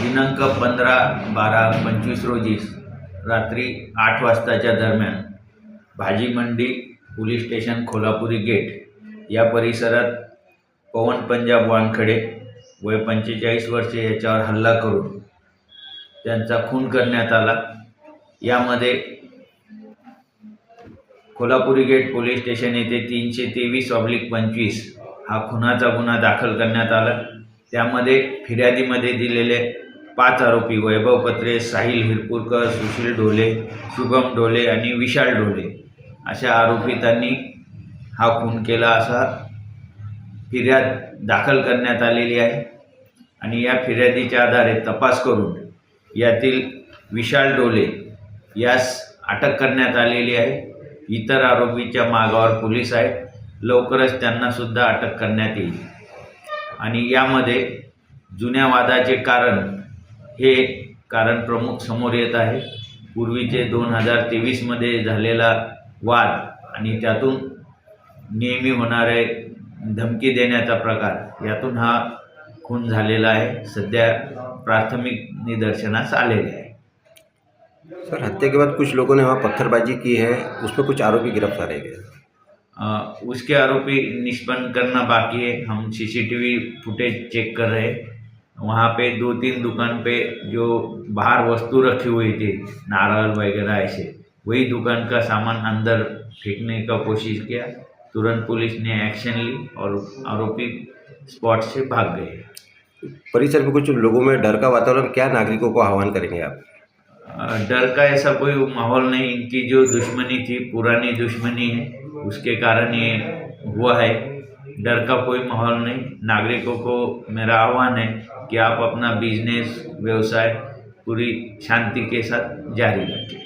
दिनांक 15/12/25 रोजी रात्री 8 वाजताच्या दरम्यान भाजी मंडी पोलीस स्टेशन कोल्हापुरी गेट या परिसरात पवन पंजाब वानखडे वय 45 वर्षे याच्यावर हल्ला करून त्यांचा खून करण्यात आला। यामध्ये कोल्हापुरी गेट पोलीस स्टेशन येथे 323/25 हा खुनाचा गुन्हा दाखल करण्यात आला। त्यामध्ये फिर्यादीमध्ये दिलेले 5 आरोपी वैभव पत्रे, साहिल हिरपूरकर, सुशील ढोले, शुभम ढोले आणि विशाल ढोले अशा आरोपितांनी हा खून केला असा फिर्याद दाखल करण्यात आलेली आहे। आणि या फिर्यादीच्या आधारे तपास करून यातील विशाल ढोले यास अटक करण्यात आलेली आहे। इतर आरोपीच्या मागावर पोलीस आहेत, लवकरच त्यांना सुद्धा अटक करण्यात येईल। आणि यामध्ये जुन्या वादाचे कारण प्रमुख समोर येत आहे। पूर्वीचे 2023 मध्ये झालेला वाद आणि त्यातून नेहमी होणारे धमकी देण्याचा प्रकार यातून हा खून झालेला आहे, सध्या प्राथमिक निदर्शनास आलेले आहे। सर, हत्या के बाद कुछ लोगों ने वहाँ पत्थरबाजी की है, उसमें कुछ आरोपी गिरफ्तार है। उसके आरोपी निष्पन्न करना बाकी है। हम सीसीटीवी फुटेज चेक कर रहे हैं। वहाँ पे 2-3 दुकान पे जो बाहर वस्तु रखी हुई थी, नारियल वगैरह ऐसे, वही दुकान का सामान अंदर फेंकने का कोशिश किया। तुरंत पुलिस ने एक्शन ली और आरोपी स्पॉट से भाग गए। परिसर में कुछ लोगों में डर का वातावरण, क्या नागरिकों को आह्वान करेंगे आप? डर का ऐसा कोई माहौल नहीं। इनकी जो दुश्मनी थी, पुरानी दुश्मनी है, उसके कारण ये हुआ है। डर का कोई माहौल नहीं। नागरिकों को मेरा आह्वान है कि आप अपना बिजनेस व्यवसाय पूरी शांति के साथ जारी रखें।